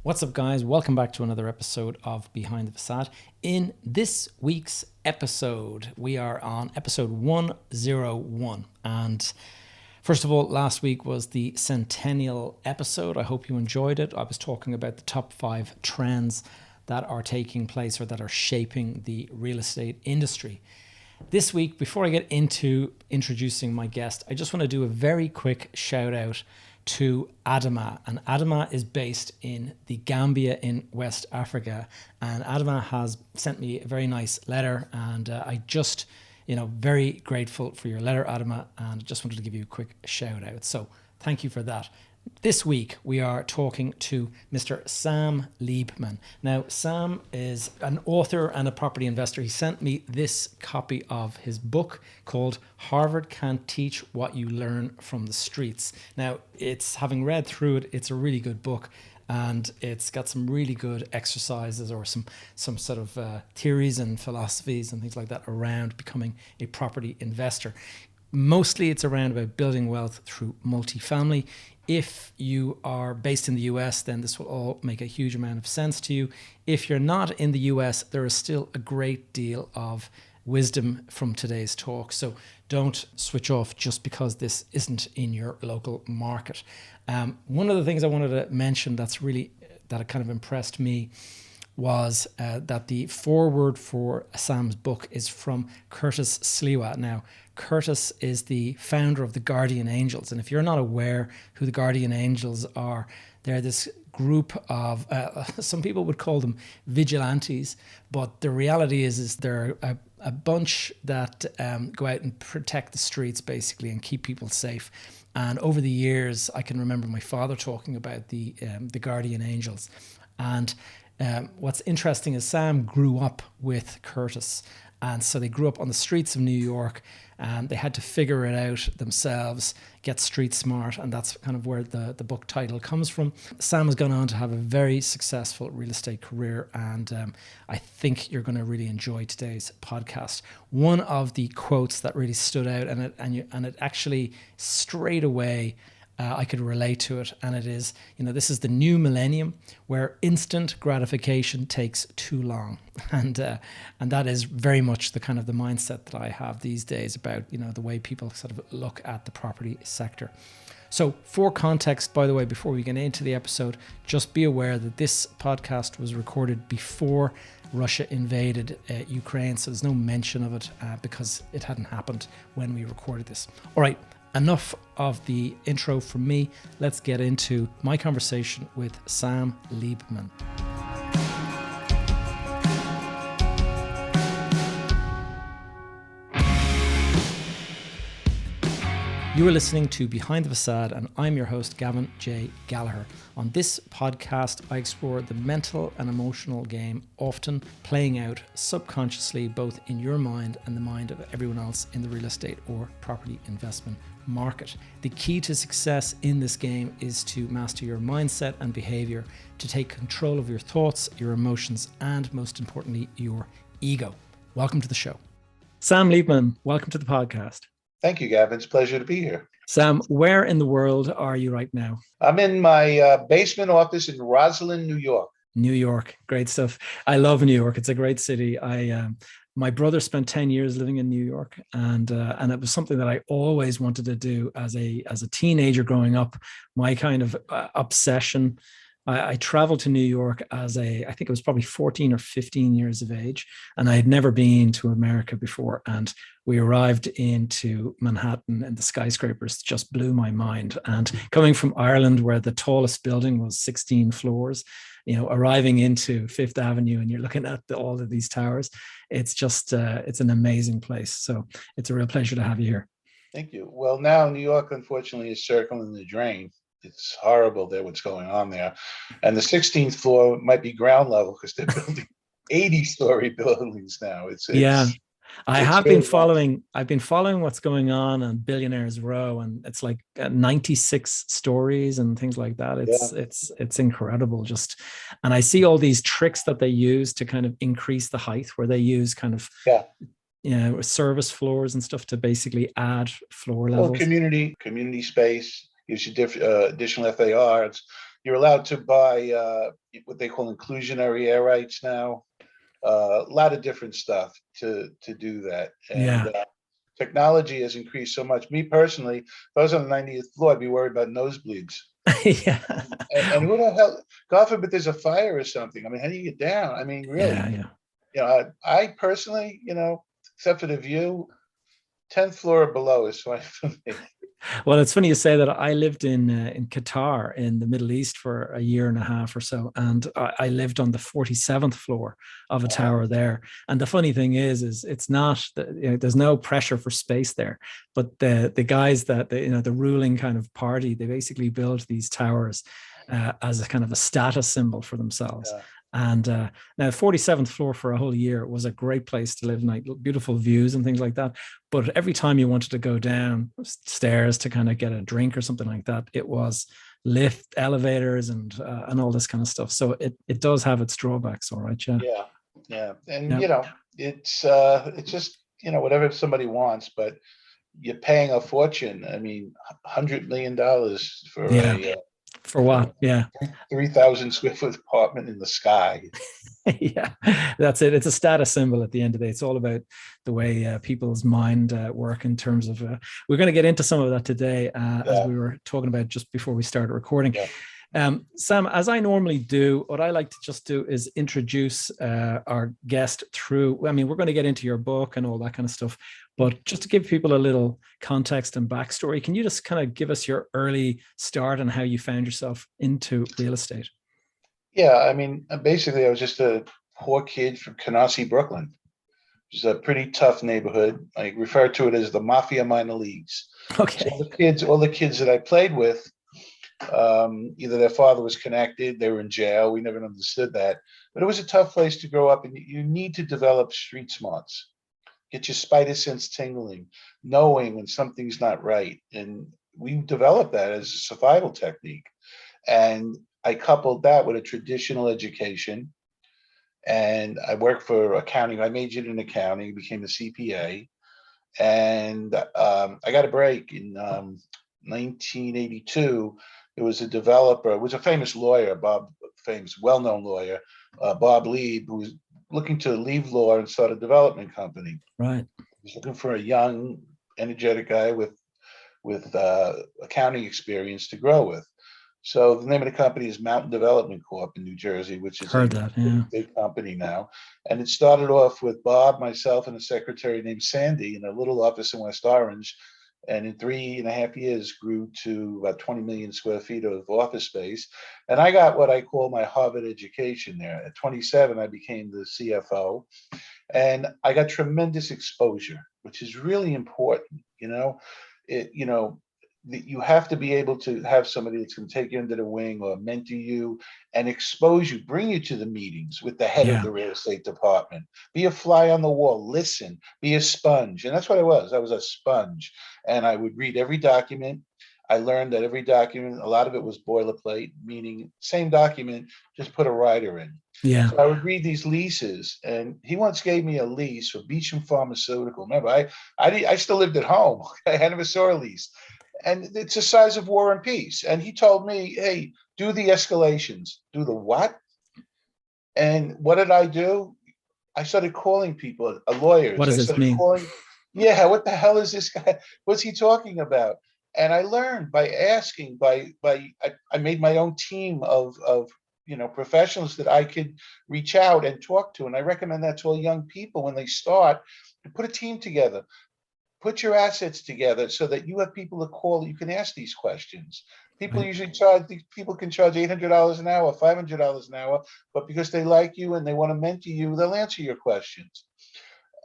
What's up, guys? Welcome back to another episode of Behind the Facade. In this week's episode, we are on episode 101. And first of all, last week was the centennial episode. I hope you enjoyed it. I was talking about the top 5 trends that are taking place or that are shaping the real estate industry. This week, before I get into introducing my guest, I just want to do a very quick shout out to Adama. And Adama is based in the Gambia in West Africa. And Adama has sent me a very nice letter. And I just, very grateful for your letter, Adama. And just wanted to give you a quick shout out. So thank you for that. This week, we are talking to Mr. Sam Liebman. Now, Sam is an author and a property investor. He sent me this copy of his book called Harvard Can't Teach What You Learn from the Streets. Now, having read through it, it's a really good book. And it's got some really good exercises or some sort of theories and philosophies and things like that around becoming a property investor. Mostly it's around about building wealth through multifamily. If you are based in the US, then this will all make a huge amount of sense to you. If you're not in the US, there is still a great deal of wisdom from today's talk. So don't switch off just because this isn't in your local market. One of the things I wanted to mention that kind of impressed me was that the foreword for Sam's book is from Curtis Sliwa. Now, Curtis is the founder of the Guardian Angels. And if you're not aware who the Guardian Angels are, they're this group of, some people would call them vigilantes, but the reality is they're a bunch that go out and protect the streets, basically, and keep people safe. And over the years, I can remember my father talking about the Guardian Angels. And what's interesting is Sam grew up with Curtis. And so they grew up on the streets of New York and they had to figure it out themselves, get street smart. And that's kind of where the book title comes from. Sam has gone on to have a very successful real estate career. And I think you're going to really enjoy today's podcast. One of the quotes that really stood out and it actually straight away I could relate to it. And it is, this is the new millennium where instant gratification takes too long. And that is very much the kind of the mindset that I have these days about, the way people sort of look at the property sector. So for context, by the way, before we get into the episode, just be aware that this podcast was recorded before Russia invaded Ukraine. So there's no mention of it because it hadn't happened when we recorded this. All right. Enough of the intro from me. Let's get into my conversation with Sam Liebman. You are listening to Behind the Facade, and I'm your host, Gavin J. Gallagher. On this podcast, I explore the mental and emotional game often playing out subconsciously both in your mind and the mind of everyone else in the real estate or property investment market. The key to success in this game is to master your mindset and behavior, to take control of your thoughts, your emotions, and most importantly, your ego. Welcome to the show. Sam Liebman, welcome to the podcast. Thank you, Gavin. It's a pleasure to be here. Sam, where in the world are you right now? I'm in my basement office in Roslyn, New York. New York, great stuff. I love New York. It's a great city. My brother spent 10 years living in New York, and it was something that I always wanted to do as a teenager growing up. My kind of obsession. I traveled to New York I think it was probably 14 or 15 years of age, and I had never been to America before. And we arrived into Manhattan and the skyscrapers just blew my mind. And coming from Ireland, where the tallest building was 16 floors, arriving into Fifth Avenue and you're looking at all of these towers, it's just, it's an amazing place. So it's a real pleasure to have you here. Thank you. Well, now New York, unfortunately, is circling the drain. It's horrible there, what's going on there. And the 16th floor might be ground level because they're building 80-story buildings now. I've been following what's going on Billionaires Row, and it's like 96 stories and things like that. It's incredible. And I see all these tricks that they use to kind of increase the height, where they use kind of service floors and stuff to basically add floor levels. Well, community space gives you additional FAR. You're allowed to buy what they call inclusionary air rights now. A lot of different stuff to do that. And Yeah. technology has increased so much. Me personally, if I was on the 90th floor, I'd be worried about nosebleeds. Yeah. And who the hell, God forbid there's a fire or something. I mean, how do you get down? I mean, really, Yeah. Yeah. I personally, except for the view, 10th floor or below is fine for me. Well, it's funny you say that. I lived in Qatar in the Middle East for a year and a half or so, and I lived on the 47th floor of a Uh-huh. tower there. And the funny thing is it's not there's no pressure for space there, but the guys that the ruling kind of party, they basically build these towers as a kind of a status symbol for themselves. Yeah. And now, 47th floor for a whole year was a great place to live, like beautiful views and things like that. But every time you wanted to go down stairs to kind of get a drink or something like that, it was lift, elevators, and all this kind of stuff. So it does have its drawbacks, all right. Yeah. Yeah. Yeah. And Yeah. it's just, whatever somebody wants, but you're paying a fortune. I mean, $100 million for Yeah. a For what? Yeah. 3,000 square foot apartment in the sky. Yeah, that's it. It's a status symbol at the end of the day. It's all about the way people's mind work in terms of. We're going to get into some of that today, as Yeah. we were talking about just before we started recording. Yeah. Sam, as I normally do, what I like to just do is introduce our guest through. I mean, we're going to get into your book and all that kind of stuff, but just to give people a little context and backstory, can you just kind of give us your early start and how you found yourself into real estate? Yeah. I mean, basically, I was just a poor kid from Canarsie, Brooklyn, which is a pretty tough neighborhood. I refer to it as the mafia minor leagues. So Okay. all the kids that I played with, either their father was connected, they were in jail. We never understood that, but it was a tough place to grow up, and you need to develop street smarts, get your spider sense tingling, knowing when something's not right. And we developed that as a survival technique. And I coupled that with a traditional education. And I worked for accounting. I majored in accounting, became a CPA, and I got a break in 1982. It was a developer, it was a famous lawyer, famous, well-known lawyer, Bob Lieb, who was looking to leave law and start a development company. Right. He was looking for a young, energetic guy with accounting experience to grow with. So the name of the company is Mountain Development Corp in New Jersey, which is Heard a that. Yeah. big company now. And it started off with Bob, myself, and a secretary named Sandy in a little office in West Orange. And in 3.5 years grew to about 20 million square feet of office space. And I got what I call my Harvard education there. At 27, I became the CFO, and I got tremendous exposure, which is really important. It, you know, you have to be able to have somebody that's going to take you under the wing or mentor you and expose you, bring you to the meetings with the head of Yeah. the real estate department. Be a fly on the wall, listen, be a sponge. And that's what I was. I was a sponge. And I would read every document. I learned that every document, a lot of it was boilerplate, meaning same document, just put a rider in. Yeah. So I would read these leases, and he once gave me a lease for Beecham Pharmaceutical. Remember, I still lived at home. I never saw a lease, and it's the size of War and Peace. And he told me, "Hey, do the escalations." Do the what? And what did I do? I started calling people, What lawyers. does I this started mean? calling, yeah, what the hell is this guy? What's he talking about? And I learned by asking, I made my own team of professionals that I could reach out and talk to. And I recommend that to all young people when they start, to put a team together, put your assets together so that you have people to call. You can ask these questions. People Right. usually charge, people can charge $800 an hour, $500 an hour, but because they like you and they want to mentor you, they'll answer your questions.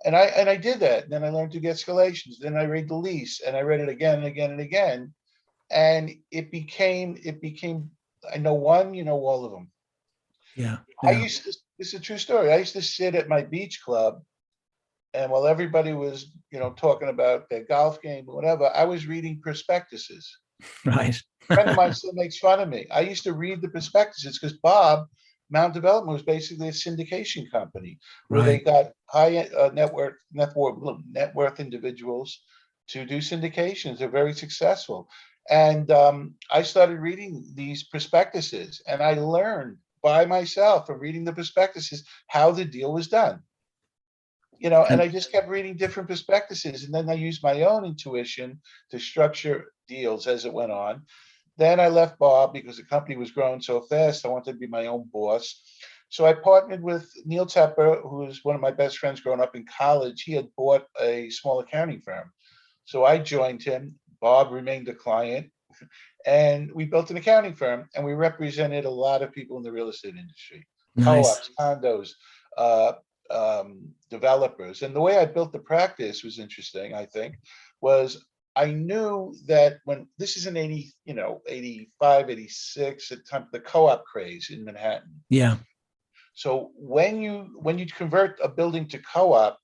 And I did that. And then I learned to get escalations. Then I read the lease and I read it again and again and again. And it became, I know one, you know all of them. Yeah. I Yeah. used to, this is a true story. I used to sit at my beach club, and while everybody was, talking about their golf game or whatever, I was reading prospectuses. Right. A friend of mine still makes fun of me. I used to read the prospectuses because Bob, Mount Development was basically a syndication company where they Right. got high net worth individuals to do syndications. They're very successful. And I started reading these prospectuses, and I learned by myself from reading the prospectuses how the deal was done. And And I just kept reading different prospectuses, and then I used my own intuition to structure deals as it went on. Then I left Bob because the company was growing so fast. I wanted to be my own boss. So I partnered with Neil Tepper, who was one of my best friends growing up in college. He had bought a small accounting firm. So I joined him. Bob remained a client, and we built an accounting firm, and we represented a lot of people in the real estate industry, nice. co-ops, condos, uh, developers. And the way I built the practice was interesting, I think, was I knew that when this is in 80, 85, 86, at time the co-op craze in Manhattan. Yeah. So when you convert a building to co-op,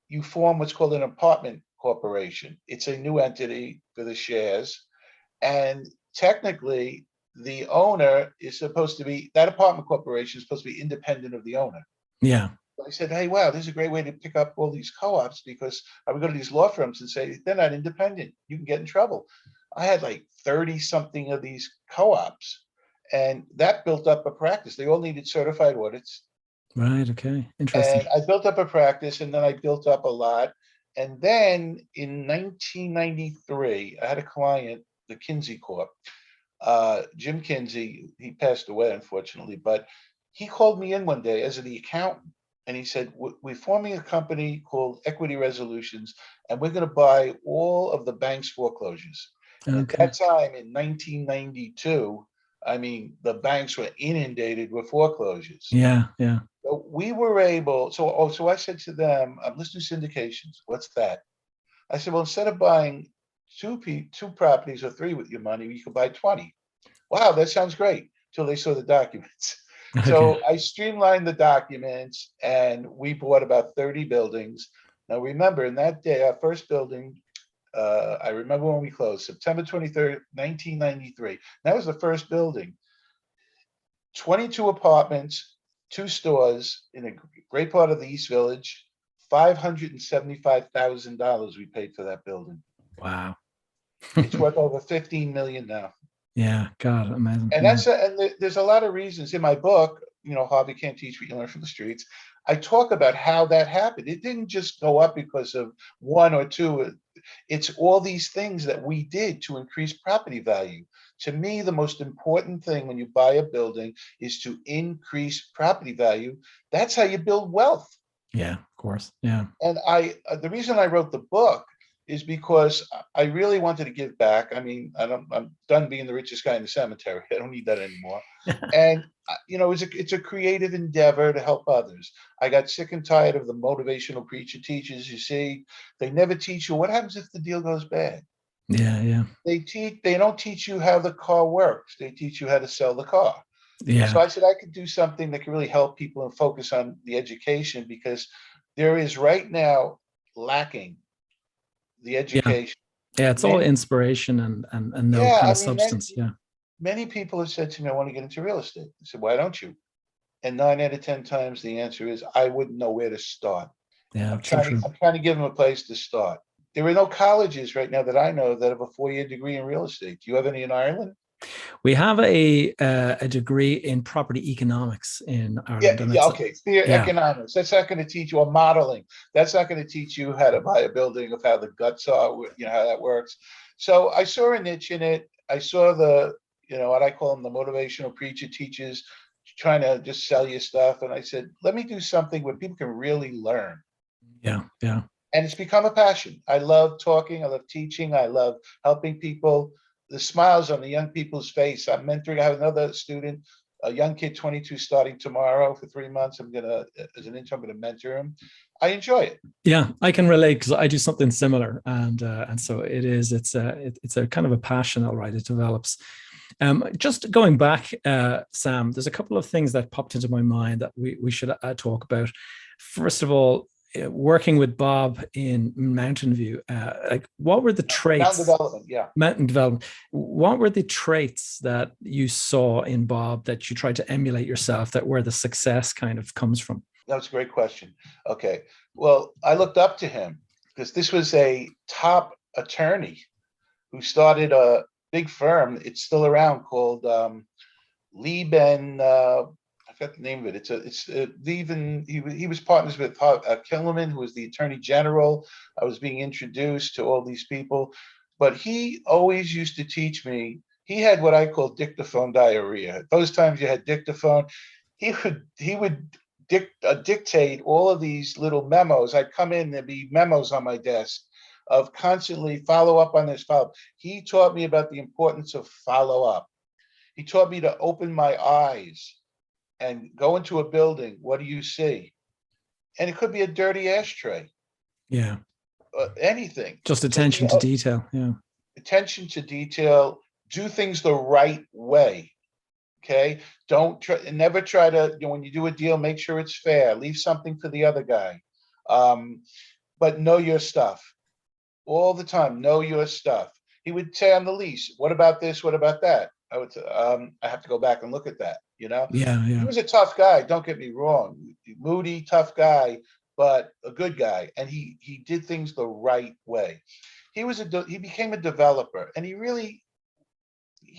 you form what's called an apartment corporation. It's a new entity for the shares. And technically, the owner is supposed to be, that apartment corporation is supposed to be independent of the owner. Yeah. I said, hey, wow, this is a great way to pick up all these co-ops, because I would go to these law firms and say, they're not independent. You can get in trouble. I had like 30 something of these co-ops, and that built up a practice. They all needed certified audits. Right. Okay. And Interesting. I built up a practice, and then I built up a lot. And then in 1993, I had a client, the Kinsey Corp. Jim Kinsey, he passed away, unfortunately, but he called me in one day as the accountant. And he said, we're forming a company called Equity Resolutions, and we're going to buy all of the bank's foreclosures. And at Okay. that time in 1992, I mean, the banks were inundated with foreclosures. Yeah. Yeah. So we were able, so I said to them, I'm listening to syndications. What's that? I said, well, instead of buying two properties or three with your money, you could buy 20. Wow, that sounds great. Till they saw the documents. Okay. So I streamlined the documents, and we bought about 30 buildings. Now remember, in that day, our first building, I remember when we closed, September 23rd, 1993. That was the first building. 22 apartments, two stores in a great part of the East Village. $575,000 we paid for that building. Wow. It's worth over 15 million now. Yeah. God, amazing. And Yeah. there's a lot of reasons in my book, Harvey Can't Teach What You Learn from the Streets. I talk about how that happened. It didn't just go up because of one or two. It's all these things that we did to increase property value. To me, the most important thing when you buy a building is to increase property value. That's how you build wealth. Yeah. Of course. Yeah. And the reason I wrote the book is because I really wanted to give back. I mean, I'm done being the richest guy in the cemetery. I don't need that anymore. And it's a creative endeavor to help others. I got sick and tired of the motivational preacher teachers. You see, they never teach you what happens if the deal goes bad. Yeah. Yeah. They don't teach you how the car works. They teach you how to sell the car. So Yeah. I said I could do something that could really help people and focus on the education, because there is right now lacking the Yeah. education. Yeah. It's all Many, inspiration and no yeah, kind I of mean, substance. Yeah. many people have said to me, I want to get into real estate. I said, why don't you? And 9 out of 10 times the answer is, I wouldn't know where to start. Yeah. I'm So trying to true. I'm trying to give them a place to start. There are no colleges right now that I know that have a 4-year degree in real estate. Do you have any in Ireland? We have a degree in property economics in Yeah, Ireland, and yeah, it's okay. Theory, yeah. economics. That's not going to teach you, or modeling. That's not going to teach you how to buy a building, of how the guts are, how that works. So I saw a niche in it. I saw what I call them, the motivational preacher teachers trying to just sell you stuff. And I said, let me do something where people can really learn. Yeah. Yeah. And it's become a passion. I love talking. I love teaching. I love helping people. The smiles on the young people's face. I'm mentoring. I have another student, a young kid, 22, starting tomorrow for 3 months. As an intern, I'm gonna mentor him. I enjoy it. Yeah, I can relate because I do something similar, and so it is. It's a kind of a passion, all right. It develops. Just going back, Sam, there's a couple of things that popped into my mind that we should talk about. First of all, working with Bob in Mountain View, like what were the Mountain traits? development, yeah. Mountain development. What were the traits that you saw in Bob that you tried to emulate yourself? That where the success kind of comes from? That's a great question. Okay, well, I looked up to him because this was a top attorney who started big firm. It's still around, called Liebman. I forgot the name of it. It's Liebman. He was partners with Killerman, who was the Attorney General. I was being introduced to all these people, but he always used to teach me. He had what I call dictaphone diarrhea. Those times you had dictaphone, he would dictate all of these little memos. I'd come in, there'd be memos on my desk of constantly follow up on this follow. He taught me about the importance of follow up. He taught me to open my eyes and go into a building. What do you see? And it could be a dirty ashtray, Yeah. anything. Just Just attention to detail. Yeah. attention to detail. Do things the right way. Okay. Don't try, never try to, when you do a deal, make sure it's fair. Leave something for the other guy. But know your stuff all the time. Know your stuff. He would say on the lease, what about this? What about that? I have to go back and look at that. Yeah. He Yeah. was a tough guy. Don't get me wrong. Moody, tough guy, but a good guy. And he did things the right way. He became a developer, and he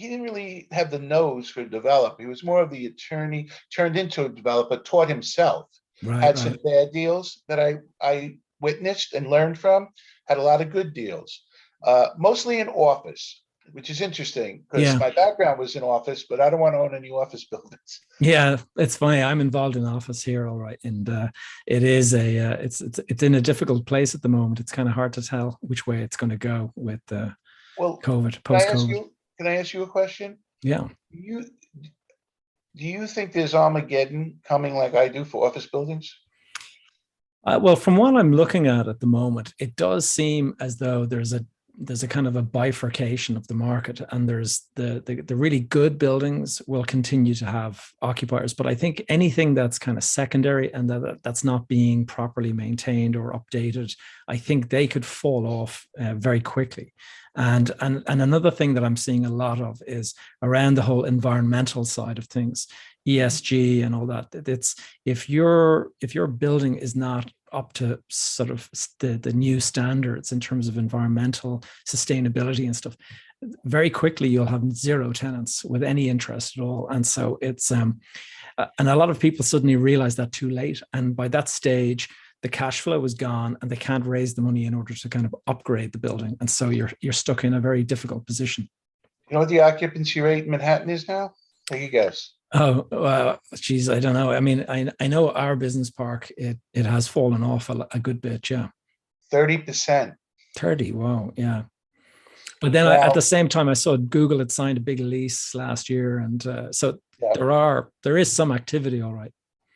didn't really have the nose for develop. He was more of the attorney turned into a developer, taught himself, Right. had some Right. bad deals that I witnessed and learned from, had a lot of good deals, mostly in office, which is interesting because Yeah. my background was in office, but I don't want to own any office buildings. Yeah, it's funny. I'm involved in office here, all right, and it is it's in a difficult place at the moment. It's kind of hard to tell which way it's going to go with Well, COVID, can I post ask COVID. you? Can I ask you a question? Yeah. You Do you think there's Armageddon coming like I do for office buildings? Well, from what I'm looking at the moment, it does seem as though there's a kind of a bifurcation of the market, and there's the really good buildings will continue to have occupiers, but I think anything that's kind of secondary and that's not being properly maintained or updated, I think they could fall off very quickly. And another thing that I'm seeing a lot of is around the whole environmental side of things, ESG and all that. It's if your building is not up to sort of the new standards in terms of environmental sustainability and stuff, very quickly you'll have zero tenants with any interest at all. And so it's and a lot of people suddenly realize that too late, and by that stage the cash flow is gone and they can't raise the money in order to kind of upgrade the building, and so you're stuck in a very difficult position. You know what the occupancy rate in Manhattan is now? Take a guess. Oh, geez, I don't know. I mean, I know our business park, it has fallen off a good bit. Yeah. 30%. 30. Wow. Yeah. But then at the Now, same time, I saw Google had signed a big lease last year. And so yeah, there is some activity. All right.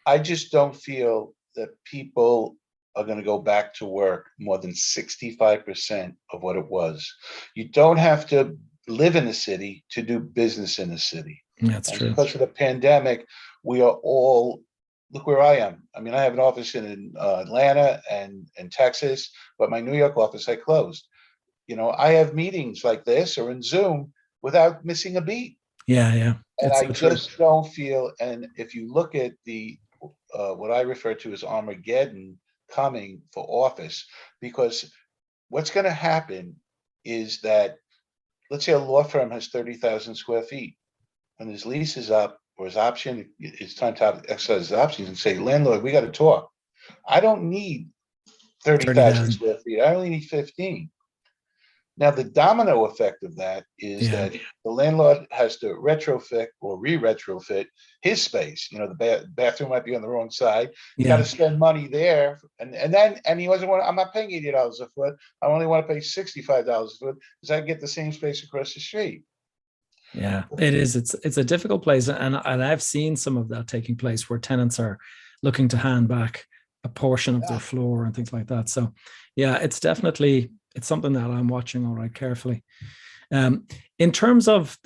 I just don't feel that people are going to go back to work more than 65% of what it was. You don't have to live in the city to do business in the city. That's And true. because of the pandemic, we are all, look where I am. I mean, I have an office in Atlanta and Texas, but my New York office I closed. I have meetings like this or in Zoom without missing a beat. Yeah. Yeah. And It's I so true. just don't feel, and if you look at the what I refer to as Armageddon coming for office, because what's going to happen is that, let's say a law firm has 30,000 square feet. When his lease is up or his option, it's time to exercise his options and say, landlord, we got to talk. I don't need 30,000 30,000. square feet. I only need 15. Now, the domino effect of that is Yeah. that the landlord has to retrofit or re-retrofit his space. The bathroom might be on the wrong side. You got to Yeah. spend money there, and he doesn't want. I'm not paying $80 a foot. I only want to pay $65 a foot because I get the same space across the street. Yeah, it is. It's a difficult place, and I've seen some of that taking place where tenants are looking to hand back a portion of their Yeah. floor and things like that. So, yeah, it's something that I'm watching all right carefully. In terms of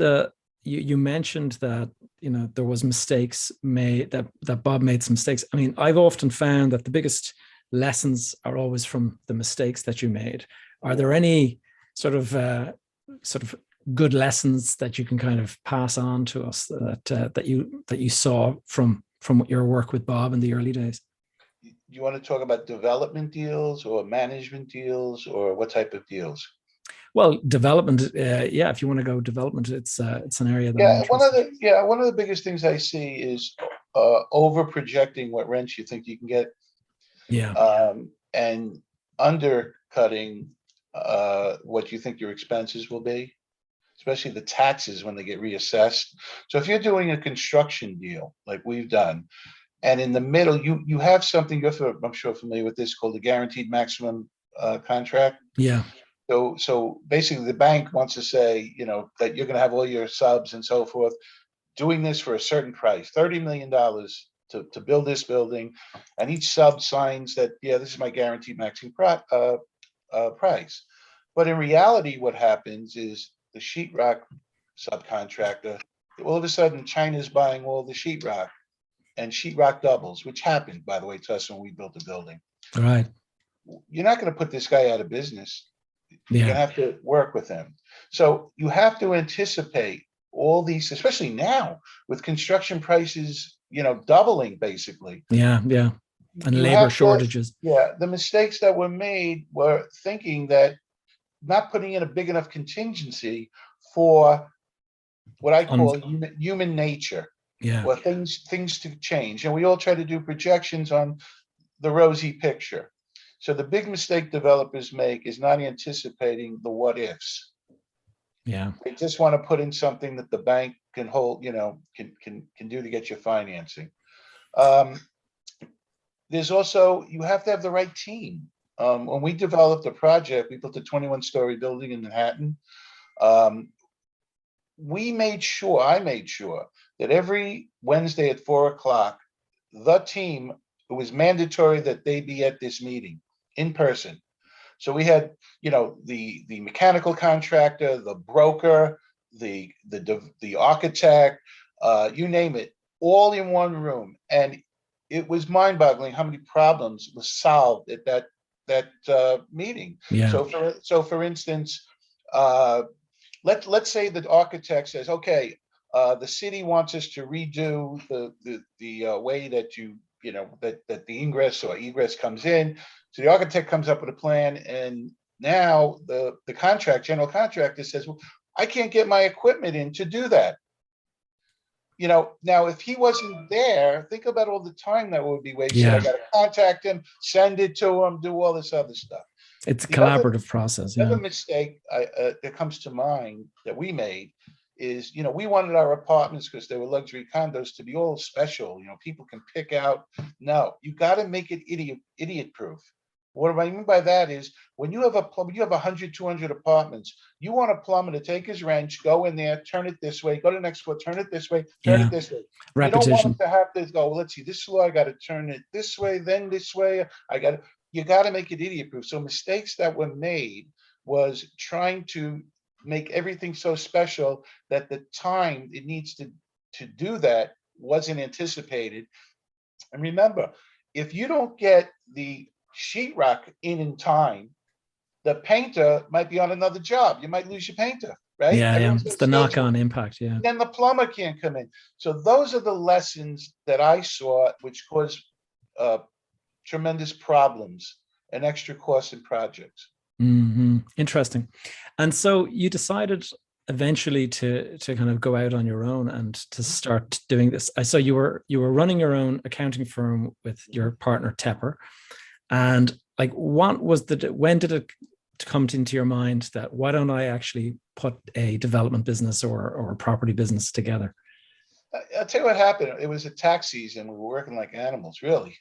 you mentioned that there was mistakes made, that Bob made some mistakes. I mean, I've often found that the biggest lessons are always from the mistakes that you made. Are there any sort of good lessons that you can kind of pass on to us that you saw from your work with Bob in the early days? You want to talk about development deals or management deals or what type of deals? Well, development, yeah, if you want to go development, it's an area that I'm Yeah, interested. one of the biggest things I see is over projecting what rents you think you can get, Yeah, and undercutting what you think your expenses will be, especially the taxes when they get reassessed. So if you're doing a construction deal like we've done, and in the middle you have something I'm sure familiar with this called the guaranteed maximum contract. yeah, So basically, the bank wants to say, that you're going to have all your subs and so forth doing this for a certain price, $30 million to build this building, and each sub signs that, yeah, this is my guaranteed maximum price. But in reality, what happens is the sheetrock subcontractor, all of a sudden, China's buying all the sheetrock, and sheetrock doubles, which happened, by the way, to us when we built the building. all right, You're not going to put this guy out of business. You're yeah, going to have to work with him. So you have to anticipate all these, especially now with construction prices, doubling basically. yeah, yeah, and You labor have to, shortages. yeah, the mistakes that were made were thinking that not putting in a big enough contingency for what I On, call human nature, yeah, or things to change. And we all try to do projections on the rosy picture. So the big mistake developers make is not anticipating the what ifs. yeah, They just want to put in something that the bank can hold, can do to get you financing. Um, there's also, you have to have the right team. When we developed a project, we built a 21-story building in Manhattan. Um, I made sure that every Wednesday at 4 o'clock, the team, it was mandatory that they be at this meeting in person. So we had, the mechanical contractor, the broker, the architect, you name it, all in one room, and it was mind-boggling how many problems was solved at that meeting. yeah, So for instance, uh, let's say the architect says, okay, the city wants us to redo the way that that the ingress or egress comes in. So the architect comes up with a plan, and now the general contractor says, well, I can't get my equipment in to do that. Now if he wasn't there, think about all the time that would be wasted. I yeah. got to contact him, send it to him, do all this other stuff. It's a The other collaborative process. the Yeah, other mistake that comes to mind that we made is, we wanted our apartments, because they were luxury condos, to be all special. People can pick out. No, you got to make it idiot proof. What I mean by that is, when you have a plumber, you have 100, 200 apartments. You want a plumber to take his wrench, go in there, turn it this way, go to the next floor, turn it this way, turn yeah. it this way. You don't want him Repetition. to have to go, well, let's see, this floor, I got to turn it this way, then this way. You got to make it idiot proof. So mistakes that were made was trying to make everything so special that the time it needs to do that wasn't anticipated. And remember, if you don't get the sheetrock in time, the painter might be on another job. You might lose your painter, right? Yeah, yeah. Everyone's It's got a the schedule. knock-on impact. Yeah. Then the plumber can't come in. So those are the lessons that I saw, which caused uh, tremendous problems and extra costs in projects. Interesting. And so you decided eventually to kind of go out on your own and to start doing this. I saw you were running your own accounting firm with your partner Tepper. And like, what was when did it come into your mind that why don't I actually put a development business or a property business together? I'll tell you what happened. It was a tax season. We were working like animals, really.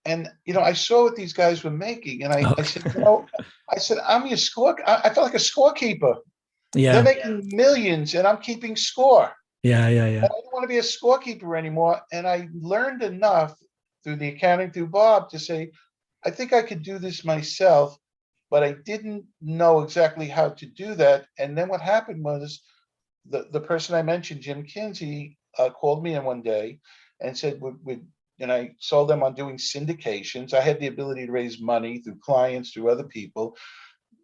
And I saw what these guys were making, and I Okay. said, I'm your score. I felt like a scorekeeper. They're Yeah. making millions, and I'm keeping score. Yeah. Yeah. I Yeah. don't want to be a scorekeeper anymore. And I learned enough through the accounting, through Bob, to say, I think I could do this myself, but I didn't know exactly how to do that. And then what happened was the person I mentioned, Jim Kinsey, called me in one day and said, and I sold them on doing syndications. I had the ability to raise money through clients, through other people.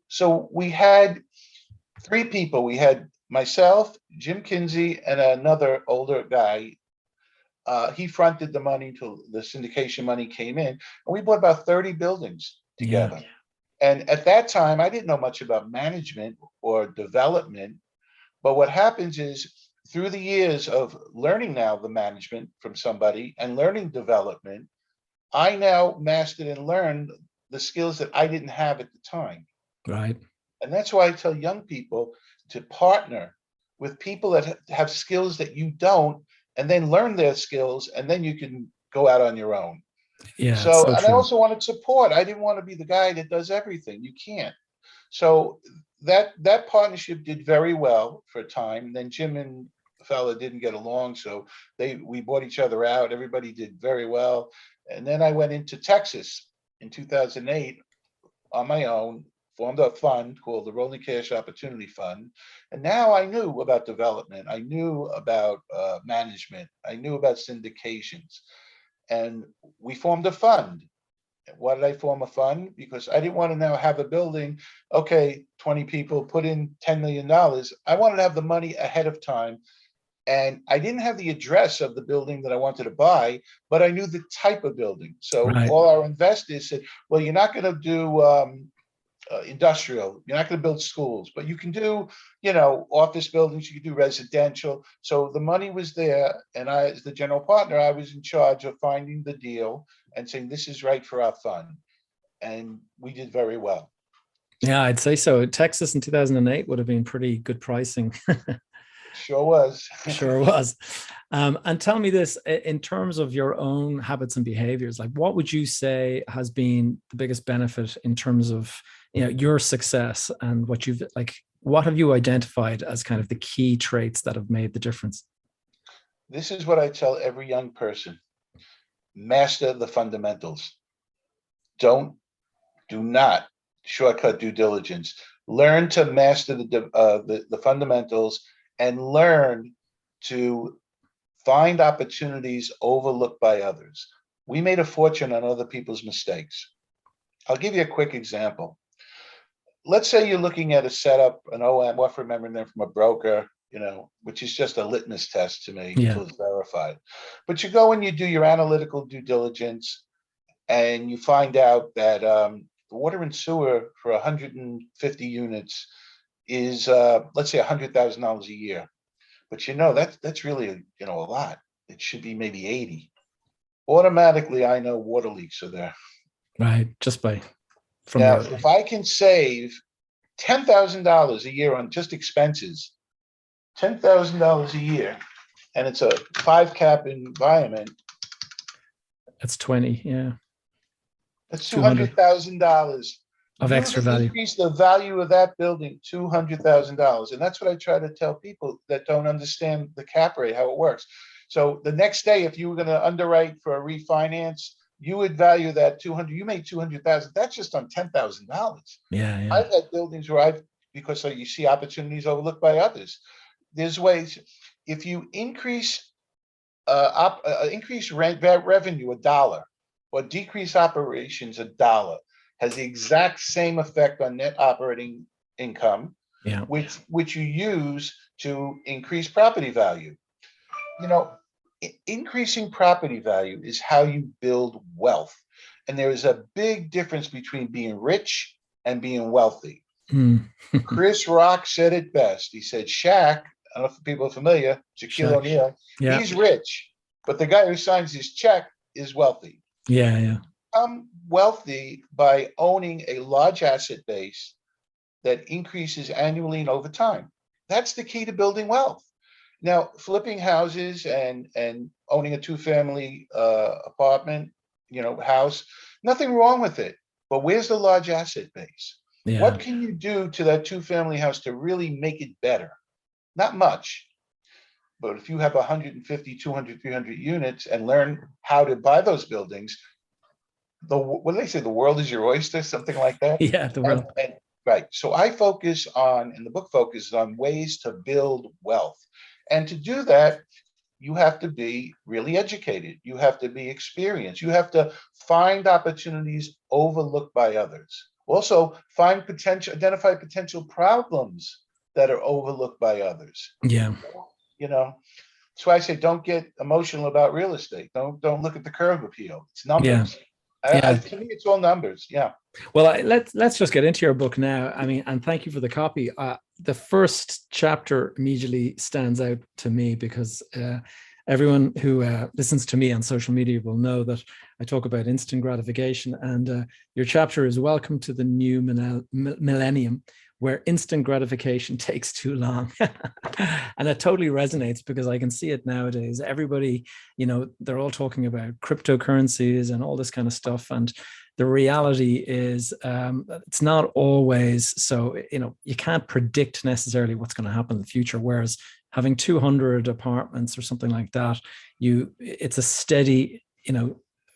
So we had three people. We had myself, Jim Kinsey, and another older guy. He fronted the money until the syndication money came in, and we bought about 30 buildings Yeah. together. And at that time, I didn't know much about management or development. But what happens is through the years of learning now the management from somebody and learning development, I now mastered and learned the skills that I didn't have at the time. Right. And that's why I tell young people to partner with people that have skills that you don't, and then learn their skills, and then you can go out on your own. Yeah, it's So, so and I true. also wanted support. I didn't want to be the guy that does everything. You can't. So that partnership did very well for a time. Then Jim and the fella didn't get along, so we bought each other out. Everybody did very well, and then I went into Texas in 2008 on my own, formed a fund called the Rolling Cash Opportunity Fund, and now I knew about development. I knew about management. I knew about syndications, and we formed a fund. Why did I form a fund? Because I didn't want to now have a building. Okay, 20 people put in $10 million. I wanted to have the money ahead of time. And I didn't have the address of the building that I wanted to buy, but I knew the type of building. So Right. all our investors said, well, you're not going to do industrial. You're not going to build schools, but you can do, office buildings. You can do residential. So the money was there, and I, as the general partner, I was in charge of finding the deal and saying this is right for our fund, and we did very well. Yeah, I'd say so. Texas in 2008 would have been pretty good pricing. Sure was. Sure was. And tell me this, in terms of your own habits and behaviors, like what would you say has been the biggest benefit in terms of, your success, and what have you identified as kind of the key traits that have made the difference? This is what I tell every young person: master the fundamentals. Don't do not shortcut due diligence. Learn to master the fundamentals, and learn to find opportunities overlooked by others. We made a fortune on other people's mistakes. I'll give you a quick example. Let's say you're looking at a setup, an OM, worth remembering them from a broker, which is just a litmus test to me Yeah. until it's verified. But you go and you do your analytical due diligence, and you find out that the water and sewer for 150 units is, let's say, $100,000 a year. But that's really a lot. It should be maybe 80. Automatically, I know water leaks are there. Right. Just from Now, your. if I can save $10,000 a year on just expenses, $10,000 a year, and it's a 5 cap environment, It's 20. Yeah. that's 200 $200,000. of You extra just value. increase the value of that building $200,000, and that's what I try to tell people that don't understand the cap rate, how it works. So the next day, if you were going to underwrite for a refinance, you would value that 200. You made 200,000. That's just on $10,000. Yeah. Yeah. I've had buildings where because you see opportunities overlooked by others. There's ways. If you increase rent revenue $1 or decrease operations $1, has the exact same effect on net operating income, Yeah. which you use to increase property value. Increasing property value is how you build wealth. And there is a big difference between being rich and being wealthy. Mm. Chris Rock said it best. He said, Shaq, I don't know if people are familiar, Shaquille O'Neal, Yeah. he's rich, but the guy who signs his check is wealthy. Yeah. Yeah. I'm wealthy by owning a large asset base that increases annually and over time. That's the key to building wealth. Now, flipping houses and owning a 2-family apartment, house, nothing wrong with it. But where's the large asset base? Yeah. What can you do to that 2-family house to really make it better? Not much. But if you have 150, 200, 300 units and learn how to buy those buildings, what do they say? The world is your oyster, something like that. Yeah. The world. Right. So I focus on, and the book focuses on ways to build wealth. And to do that, you have to be really educated. You have to be experienced. You have to find opportunities overlooked by others. Also, identify potential problems that are overlooked by others. Yeah. That's why I say don't get emotional about real estate. Don't look at the curb appeal. It's Yeah. numbers. Yeah. To me, it's all numbers. Yeah. Well, let's just get into your book now. I mean, and thank you for the copy. The first chapter immediately stands out to me because everyone who listens to me on social media will know that I talk about instant gratification, and your chapter is "Welcome to the New Millennium, where instant gratification takes too long." And it totally resonates because I can see it nowadays. Everybody, they're all talking about cryptocurrencies and all this kind of stuff, and the reality is it's not always so. You can't predict necessarily what's going to happen in the future, whereas having 200 apartments or something like that, it's a steady,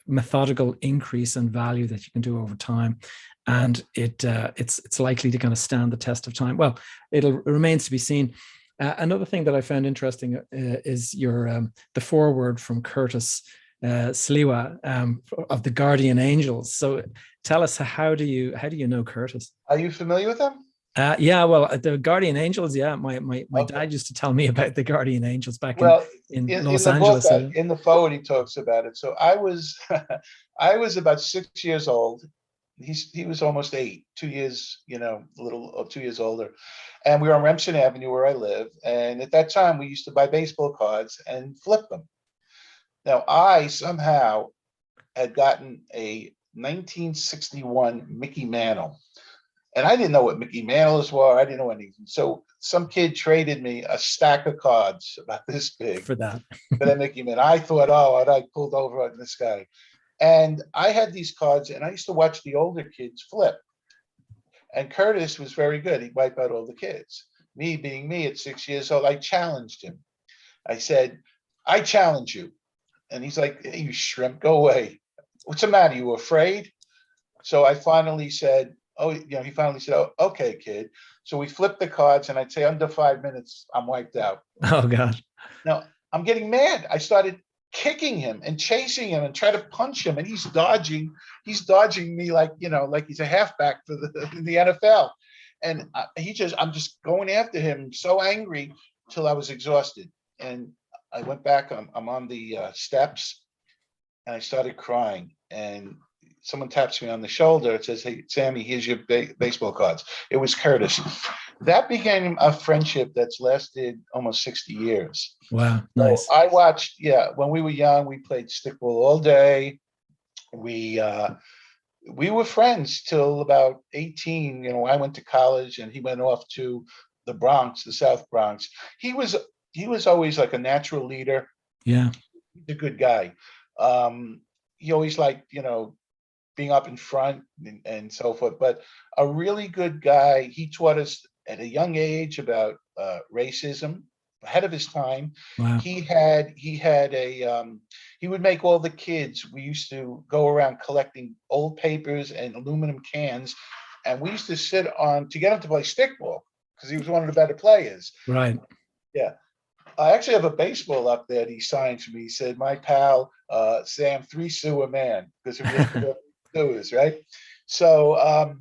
methodical increase in value that you can do over time, and it's likely to kind of stand the test of time. Well, it remains to be seen. Another thing that I found interesting is the foreword from Curtis Sliwa of the Guardian Angels. So tell us, how do you know Curtis? Are you familiar with them? Yeah, well, the Guardian Angels. Yeah, my Okay. dad used to tell me about the Guardian Angels back Well, in in Los the book, Angeles. in the forward, he talks about it. So I was, I was about 6 years old. He was almost 8, 2 years, a little 2 years older, and we were on Remsen Avenue where I live. And at that time, we used to buy baseball cards and flip them. Now, I somehow had gotten a 1961 Mickey Mantle. And I didn't know what Mickey Mantles were. I didn't know anything. So some kid traded me a stack of cards about this big For that. for that Mickey Mantle. I thought, oh, I pulled over on this guy. And I had these cards, and I used to watch the older kids flip. And Curtis was very good. He'd wipe out all the kids. Me being me at 6 years old, I challenged him. I said, I challenge you. And he's like, hey, you shrimp, go away. What's the matter? You afraid? So I finally said, he finally said, oh, okay, kid. So we flipped the cards, and I'd say under 5 minutes, I'm wiped out. Oh, God. Now I'm getting mad. I started kicking him and chasing him and try to punch him, and he's dodging me like, like he's a halfback for in the NFL. And I'm just going after him, so angry, till I was exhausted. And I went back, I'm on the steps, and I started crying. And someone taps me on the shoulder. It says, hey, Sammy, here's your baseball cards. It was Curtis. That became a friendship that's lasted almost 60 years. Wow, nice. So I watched, when we were young, we played stickball all day. We were friends till about 18. I went to college, and he went off to the Bronx, the South Bronx. He was always like a natural leader. Yeah. He's a good guy. He always liked, being up in front and so forth, but a really good guy. He taught us at a young age about racism, ahead of his time. Wow. He would make all the kids. We used to go around collecting old papers and aluminum cans, and we used to sit on to get him to play stickball because he was one of the better players. Right. Yeah. I actually have a baseball up there that he signed for me. He said, my pal, Sam, 3 sue a man, because if you is right. So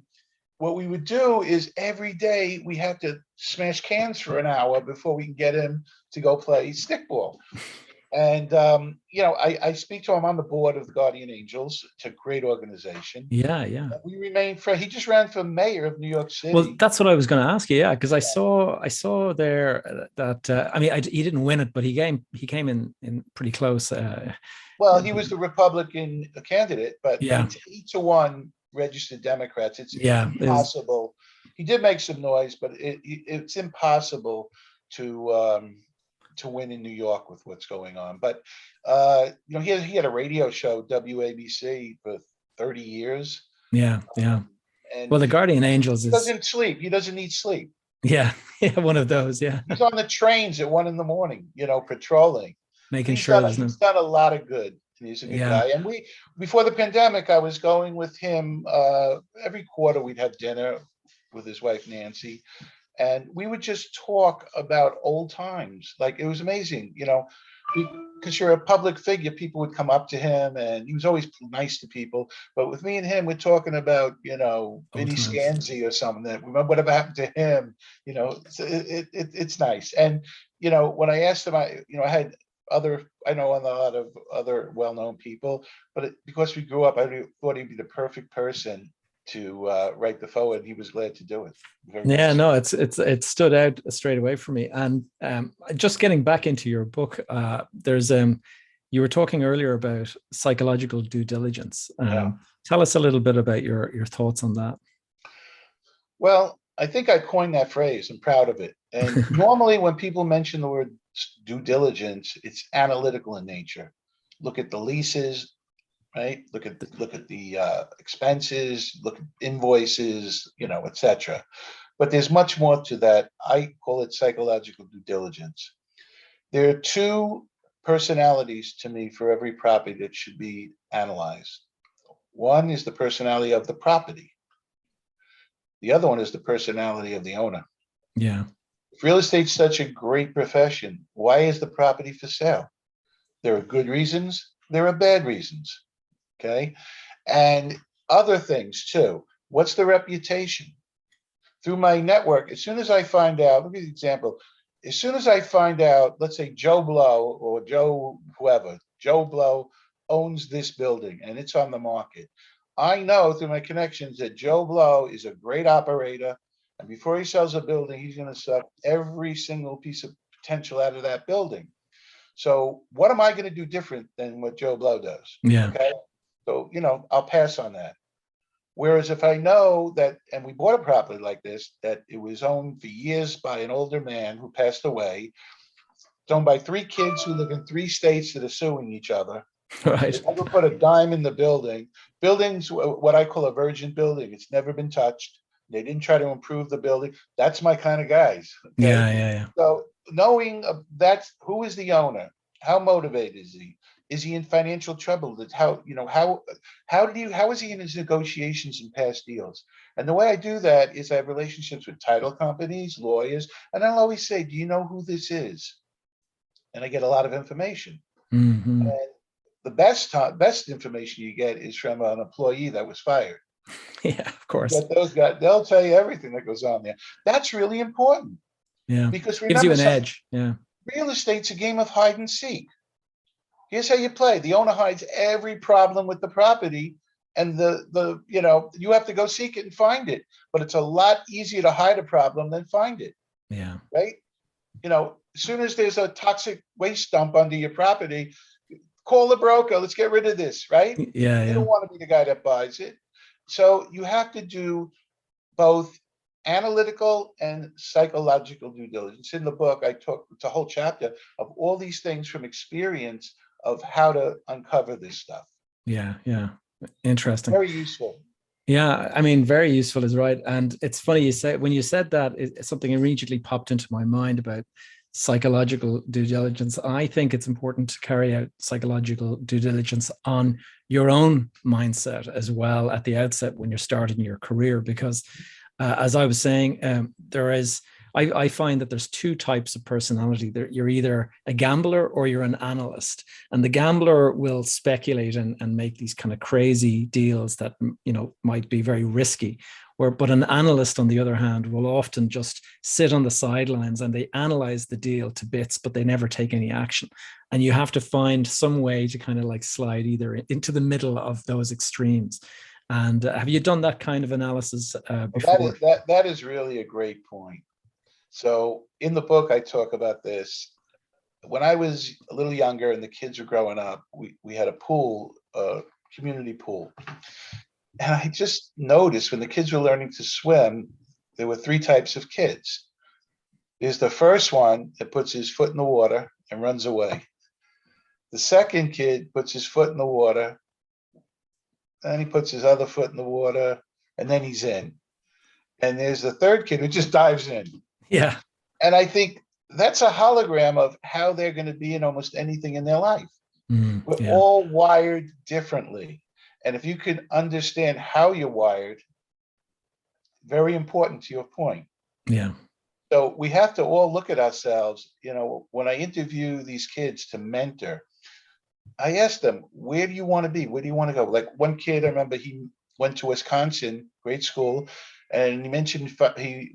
what we would do is every day we had to smash cans for an hour before we can get him to go play stickball. And I speak to him on the board of the Guardian Angels. It's a great organization. Yeah. We remain friends. He just ran for mayor of New York City. Well, that's what I was going to ask you. Yeah, because I saw there that he didn't win it, but he came in pretty close. Well, he was the Republican candidate, but it's 8-1 registered Democrats. It's impossible. He did make some noise, but it's impossible to win in New York with what's going on. But he had a radio show, WABC, for 30 years. Yeah. And well, the Guardian Angels doesn't sleep. He doesn't need sleep. Yeah, one of those. Yeah. He's on the trains at 1 a.m, patrolling. Making sure he's done a lot of good. He's a good guy. And before the pandemic, I was going with him every quarter. We'd have dinner with his wife Nancy, and we would just talk about old times. Like, it was amazing, because you're a public figure. People would come up to him, and he was always nice to people. But with me and him, we're talking about Vinny Scanzi or something. Remember whatever happened to him. It's nice. And when I asked him, I had I know a lot of other well-known people, but because we grew up, I thought he'd be the perfect person to write the forward. And he was glad to do it. Very Yeah, nice. no, it stood out straight away for me. And just getting back into your book, there's you were talking earlier about psychological due diligence. Yeah. Tell us a little bit about your thoughts on that. Well, I think I coined that phrase. I'm proud of it. And normally, when people mention the word due diligence, it's analytical in nature. Look at the leases, right? Look at the expenses, look at invoices, etc. But there's much more to that. I call it psychological due diligence. There are two personalities to me for every property that should be analyzed. One is the personality of the property. The other one is the personality of the owner. Yeah. If real estate's such a great profession, why is the property for sale? There are good reasons, there are bad reasons. Okay. And other things too. What's the reputation? Through my network, as soon as I find out, let me give you an example. As soon as I find out, let's say Joe Blow or Joe whoever, Joe Blow owns this building and it's on the market. I know through my connections that Joe Blow is a great operator. And before he sells a building, he's going to suck every single piece of potential out of that building. So what am I going to do different than what Joe Blow does? Yeah. Okay. So, I'll pass on that. Whereas if I know that, and we bought a property like this, that it was owned for years by an older man who passed away, it's owned by three kids who live in three states that are suing each other. They Right. never put a dime in the building. Building's what I call a virgin building. It's never been touched. They didn't try to improve the building. That's my kind of guys. Okay. Yeah, yeah, yeah. So knowing that's who is the owner, how motivated is he? Is he in financial trouble? How is he in his negotiations and past deals? And the way I do that is I have relationships with title companies, lawyers, and I'll always say, "Do you know who this is?" And I get a lot of information. Hmm. And the best information you get is from an employee that was fired. Yeah, of You course. get those guys; they'll tell you everything that goes on there. That's really important Yeah. because Gives you remember an something: edge. Yeah. real estate's a game of hide and seek. Here's how you play. The owner hides every problem with the property, and you have to go seek it and find it. But it's a lot easier to hide a problem than find it, Yeah. right? As soon as there's a toxic waste dump under your property, call the broker. Let's get rid of this, right? Yeah, You yeah. don't want to be the guy that buys it. So you have to do both analytical and psychological due diligence. In the book, I talk, it's a whole chapter of all these things from experience of how to uncover this stuff. Yeah, yeah. Interesting. Very useful. Yeah, I mean, very useful is right. And it's funny you say when you said that, something immediately popped into my mind about psychological due diligence. I think it's important to carry out psychological due diligence on your own mindset as well at the outset when you're starting your career, because as I was saying, I find that there's two types of personality. You're either a gambler or you're an analyst. And the gambler will speculate and make these kind of crazy deals that might be very risky. But an analyst, on the other hand, will often just sit on the sidelines and they analyze the deal to bits, but they never take any action. And you have to find some way to kind of like slide either into the middle of those extremes. And have you done that kind of analysis Well, that before? is that is really a great point. So in the book, I talk about this. When I was a little younger and the kids were growing up, we had a pool, a community pool. And I just noticed when the kids were learning to swim, there were three types of kids. There's the first one that puts his foot in the water and runs away. The second kid puts his foot in the water, then he puts his other foot in the water, and then he's in. And there's the third kid who just dives in. Yeah. And I think that's a hologram of how they're going to be in almost anything in their life. We're Yeah. all wired differently. And if you can understand how you're wired, very important to your point. Yeah. So we have to all look at ourselves. When I interview these kids to mentor, I ask them, where do you want to be? Where do you want to go? Like one kid, I remember he went to Wisconsin, great school, and he mentioned he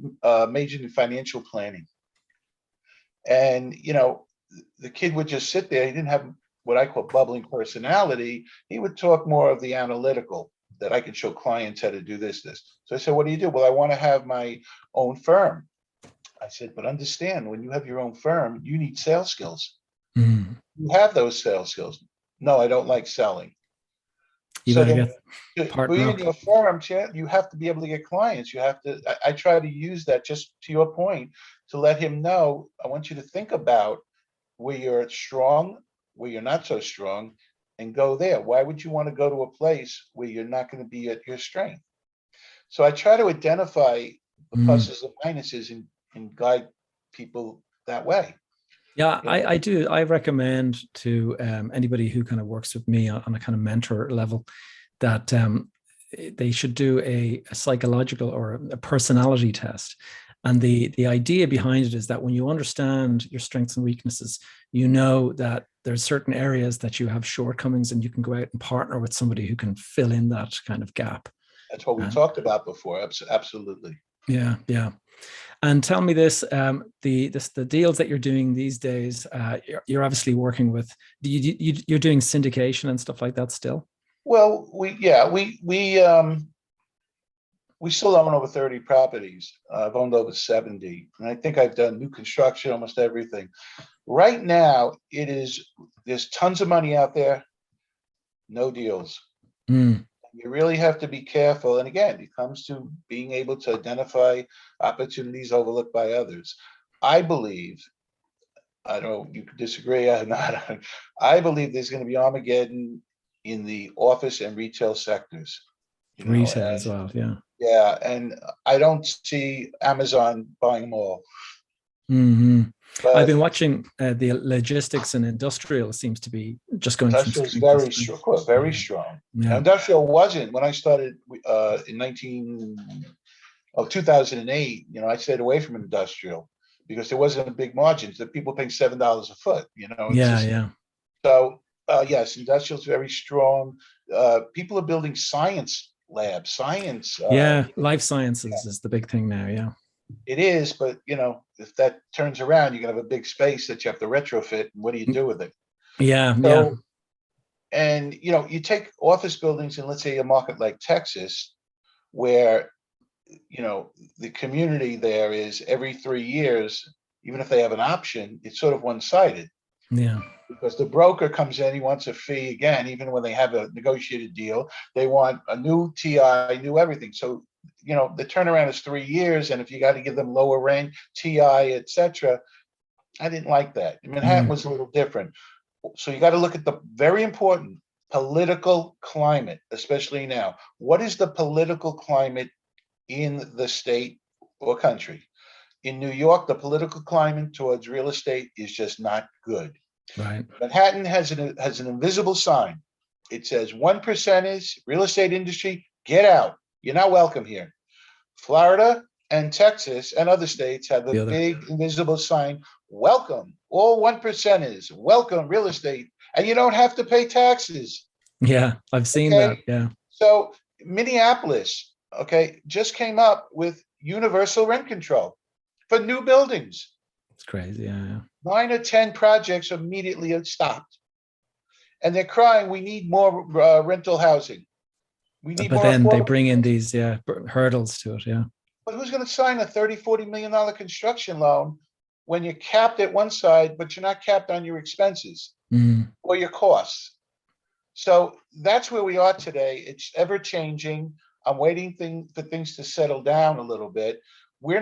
majored in financial planning. And, the kid would just sit there. He didn't have what I call bubbling personality. He would talk more of the analytical, that I could show clients how to do this. So I said, what do you do? Well, I want to have my own firm. I said, but understand, when you have your own firm, you need sales skills. Mm. You have those sales skills. No, I don't like selling. You So better then get to partner be in up. your firm, you have to be able to get clients. You have to, I try to use that, just to your point, to let him know, I want you to think about where you're strong, where you're not so strong, and go there. Why would you want to go to a place where you're not going to be at your strength? So I try to identify the Mm. pluses and minuses, and guide people that way. Yeah, You know, I do. I recommend to anybody who kind of works with me on a kind of mentor level that they should do a psychological or a personality test. And the idea behind it is that when you understand your strengths and weaknesses, you know that there's certain areas that you have shortcomings, and you can go out and partner with somebody who can fill in that kind of gap. that's what we Uh, talked about before. Absolutely. yeah, yeah. And tell me this: the deals that you're doing these days, you're obviously working with. You're doing syndication and stuff like that still. Well, we still own over 30 properties. I've owned over 70, and I think I've done new construction, almost everything. Right now, there's tons of money out there, no deals. Mm, You really have to be careful. And again, it comes to being able to identify opportunities overlooked by others. I believe, I don't know, you could disagree or not. I believe there's going to be Armageddon in the office and retail sectors. You know, retail as well. Yeah. yeah, and I don't see Amazon buying them all. Hmm. I've But been watching the logistics and industrial seems to be just going from industrial is strength to very strength. strong, very strong. Now, Yeah. industrial wasn't when I started in 2008. I stayed away from industrial because there wasn't a big margins. The people paying $7 a foot. It's Yeah. just Yeah. so. Yes, industrial is very strong. People are building science labs, science. Yeah. Life sciences Yeah, is the big thing now. Yeah. it is, but if that turns around, you're gonna have a big space that you have to retrofit. And what do you do with it? Yeah. Yeah. So, and you take office buildings in, let's say, a market like Texas, where the community there is every 3 years, even if they have an option, it's sort of one-sided, Yeah. because the broker comes in, he wants a fee again, even when they have a negotiated deal, they want a new TI, new everything. So, the turnaround is 3 years, and if you got to give them lower rent, TI, etc. I didn't like that. Manhattan Mm, was a little different. So you got to look at the very important political climate, especially now. What is the political climate in the state or country? In New York, the political climate towards real estate is just not good. right. Manhattan has an invisible sign. It says 1% is real estate industry, get out. You're not welcome here. Florida and Texas and other states have a The other. big invisible sign, welcome. All 1% is welcome real estate, and you don't have to pay taxes. Yeah. I've seen that. Okay. Yeah. So Minneapolis, okay, just came up with universal rent control for new buildings. It's crazy. Yeah. Yeah. 9 or 10 projects immediately stopped. And they're crying, we need more rental housing. We need But more then they affordable. bring in these hurdles to it. Yeah. But who's going to sign a $30-40 million construction loan when you're capped at one side, but you're not capped on your expenses Mm, or your costs? So that's where we are today. It's ever changing. I'm waiting for things to settle down a little bit. We're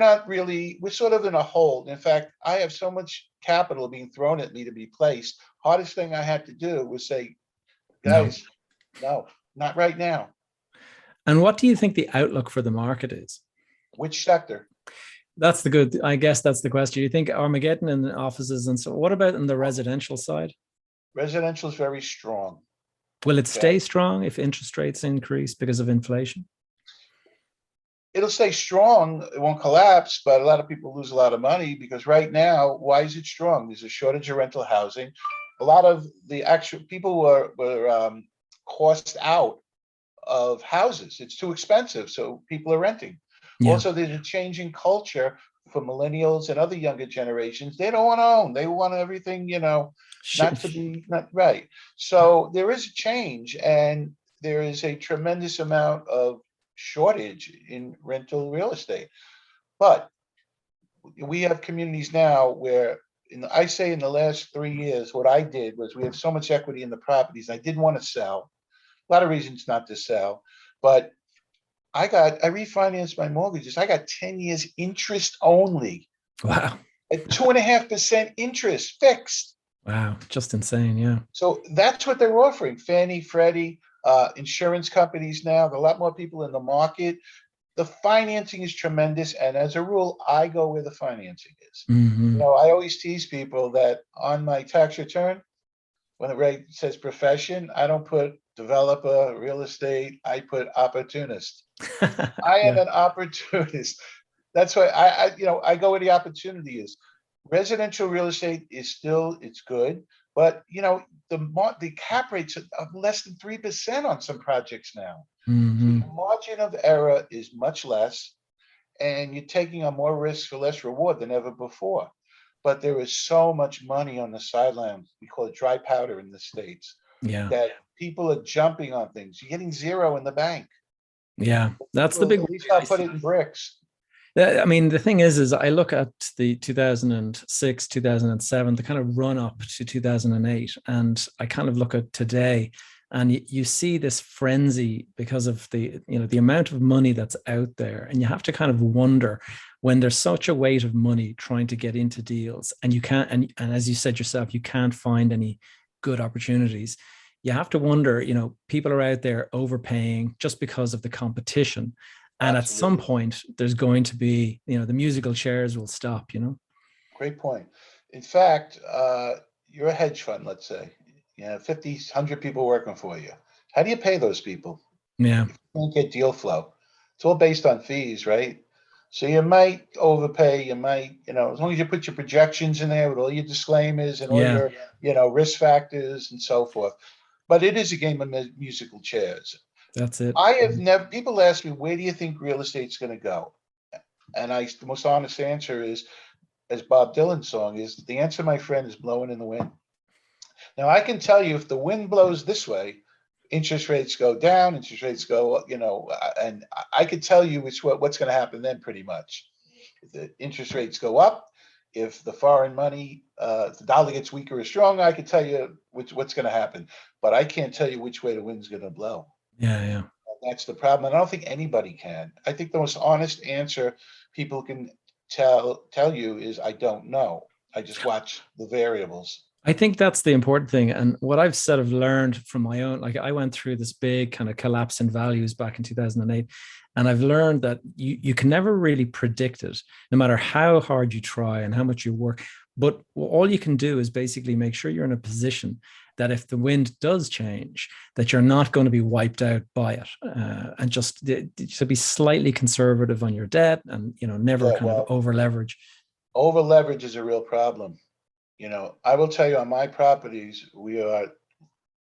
sort of in a hold. In fact, I have so much capital being thrown at me to be placed. Hardest thing I had to do was say, no. guys, no, not right now. And what do you think the outlook for the market is? Which sector? That's the good. I guess that's the question. You think Armageddon in offices, and so what about in the residential side? Residential is very strong. Will it Okay. stay strong if interest rates increase because of inflation? It'll stay strong. It won't collapse, but a lot of people lose a lot of money because right now, why is it strong? There's a shortage of rental housing. A lot of the actual people were cost out of houses. It's too expensive, so people are renting. Yeah. Also, there's a changing culture for millennials and other younger generations, they don't want to own. They want everything, not to be not right. So there is a change, and there is a tremendous amount of shortage in rental real estate. But we have communities now where I say in the last 3 years, what I did was we have so much equity in the properties. I didn't want to sell. A lot of reasons not to sell, but I refinanced my mortgages. I got 10 years interest only Wow. at 2.5% interest fixed. Wow. Just insane. Yeah. So that's what they're offering. Fannie, Freddie, insurance companies now. There are a lot more people in the market. The financing is tremendous. And as a rule, I go where the financing is. Hmm. I always tease people that on my tax return, when it says profession, I don't put developer, real estate, I put opportunist. I am Yeah. an opportunist. That's why I go where the opportunity is. Residential real estate is still, it's good, but the cap rates are less than 3% on some projects now. So Hmm. your margin of error is much less, and you're taking on more risk for less reward than ever before. But there is so much money on the sideline. We call it dry powder in the States, Yeah. that people are jumping on things. You're getting zero in the bank. Yeah. That's the Well, big at worry least I I'll put see. it in bricks. I mean, the thing is I look at the 2006, 2007, the kind of run up to 2008, and I kind of look at today, and you see this frenzy because of the amount of money that's out there, and you have to kind of wonder when there's such a weight of money trying to get into deals, and you can't, and as you said yourself, you can't find any good opportunities. You have to wonder, people are out there overpaying just because of the competition, and at some Absolutely. point there's going to be, the musical chairs will stop. Great point. In fact, you're a hedge fund, let's say. 50, 100 people working for you. How do you pay those people? Yeah. If you can't get deal flow, it's all based on fees, right? So you might overpay. You might, as long as you put your projections in there with all your disclaimers and all Yeah. your, risk factors and so forth. But it is a game of musical chairs. That's it. I have never, people ask me, where do you think real estate's going to go? And the most honest answer is, as Bob Dylan's song is, the answer, my friend, is blowing in the wind. Now, I can tell you if the wind blows this way, interest rates go down, interest rates go, and I could tell you what's going to happen then pretty much. If the interest rates go up, if the foreign money, if the dollar gets weaker or stronger, I could tell you what's going to happen. But I can't tell you which way the wind's going to blow. Yeah. Yeah. That's the problem. And I don't think anybody can. I think the most honest answer people can tell you is, I don't know. I just watch the variables. I think that's the important thing. And what I've sort of learned from my own, like I went through this big kind of collapse in values back in 2008. And I've learned that you can never really predict it, no matter how hard you try and how much you work. But all you can do is basically make sure you're in a position that if the wind does change, that you're not going to be wiped out by it, and just to be slightly conservative on your debt, and never Yeah, kind of well, over leverage. over leverage is a real problem. I will tell you, on my properties, we are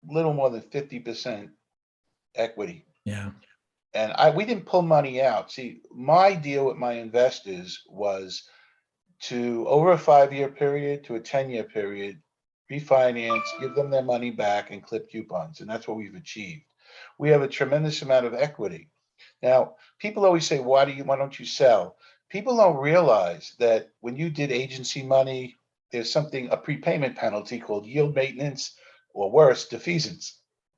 little more than 50% equity. Yeah. And we didn't pull money out. See, my deal with my investors was to, over a 5-year period to a 10-year period, refinance, give them their money back, and clip coupons. And that's what we've achieved. We have a tremendous amount of equity. Now, people always say, why don't you sell? People don't realize that when you did agency money, there's a prepayment penalty called yield maintenance, or worse, defeasance.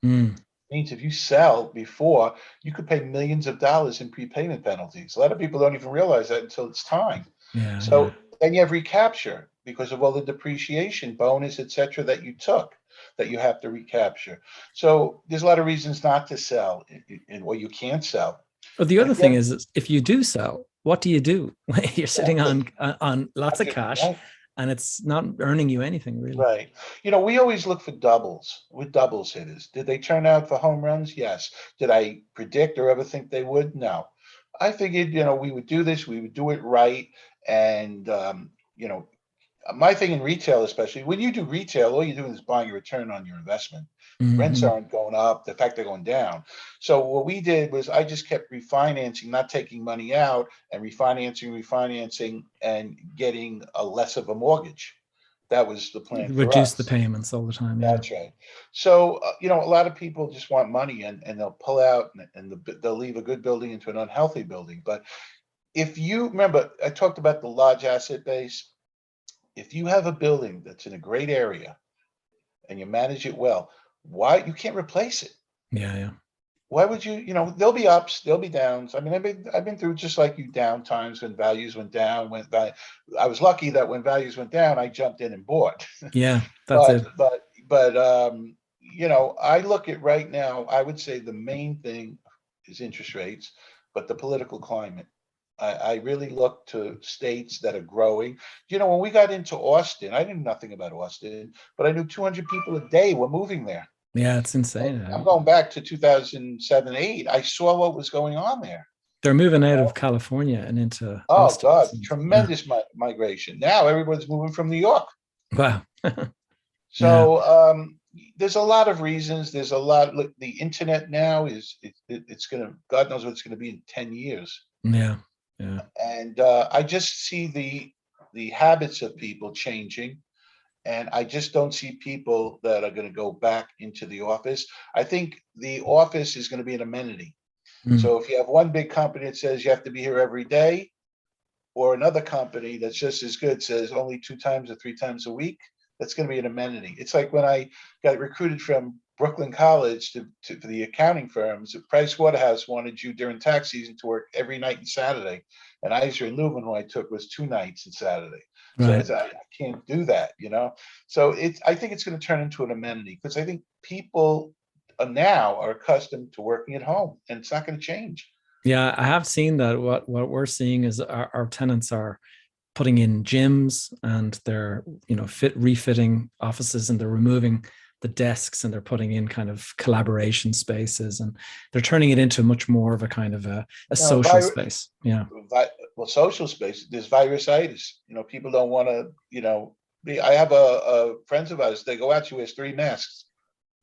Mm. Means if you sell before, you could pay millions of dollars in prepayment penalties. A lot of people don't even realize that until it's time. Yeah. Yeah. So then you have recapture because of all the depreciation, bonus, et cetera, that you took, that you have to recapture. So there's a lot of reasons not to sell, or you can't sell. But the And other if you thing have, is if you do sell, what do you do? You're sitting exactly, on lots of cash, right, and it's not earning you anything really. right. We always look for doubles with doubles hitters. Did they turn out for home runs? Yes. Did I predict or ever think they would? No. I figured, we would do this, we would do it right, and My thing in retail, especially when you do retail, all you're doing is buying a return on your investment. Rents Hmm. aren't going up. The fact they're going down. So what we did was I just kept refinancing, not taking money out, and refinancing, and getting a less of a mortgage. That was the plan for Reduce the us. payments all the time. Yeah. That's right. So, a lot of people just want money, and they'll pull out, and they'll leave a good building into an unhealthy building. But if you remember, I talked about the large asset base. If you have a building that's in a great area and you manage it well, why you can't replace it? Yeah. Yeah. Why would you? There'll be ups, there'll be downs. I mean, I've been through just like you, down times when values went down. I was lucky that when values went down, I jumped in and bought. Yeah. That's But it. I look at right now, I would say the main thing is interest rates, but the political climate. I really look to states that are growing. When we got into Austin, I knew nothing about Austin, but I knew 200 people a day were moving there. Yeah. It's I'm insane. going back to 2007, 8. I saw what was going on there. They're moving out of California and into Oh Austin. God, Yeah. tremendous migration. Now everyone's moving from New York. Wow. Yeah. So there's a lot of reasons. There's a lot. Look, the internet now it's gonna. God knows what it's gonna be in 10 years. Yeah. Yeah. And I just see the habits of people changing, and I just don't see people that are going to go back into the office. I think the office is going to be an amenity. Mm. So if you have one big company that says you have to be here every day, or another company that's just as good says only 2 times or 3 times a week, that's going to be an amenity. It's like when I got recruited from Brooklyn College for the accounting firms. Price Waterhouse wanted you during tax season to work every night and Saturday. And Eisner and Lubin, who I took, was 2 nights and Saturday. So Right. I can't do that. So I think it's going to turn into an amenity, because I think people are accustomed to working at home, and it's not going to change. Yeah, I have seen that. What we're seeing is our tenants are putting in gyms, and they're refitting offices, and they're removing the desks, and they're putting in kind of collaboration spaces, and they're turning it into much more of a kind of a Uh, social virus, space. Yeah. well, social space. There's virusitis. People don't want to. I have a friends of ours. They go out. She wears 3 masks.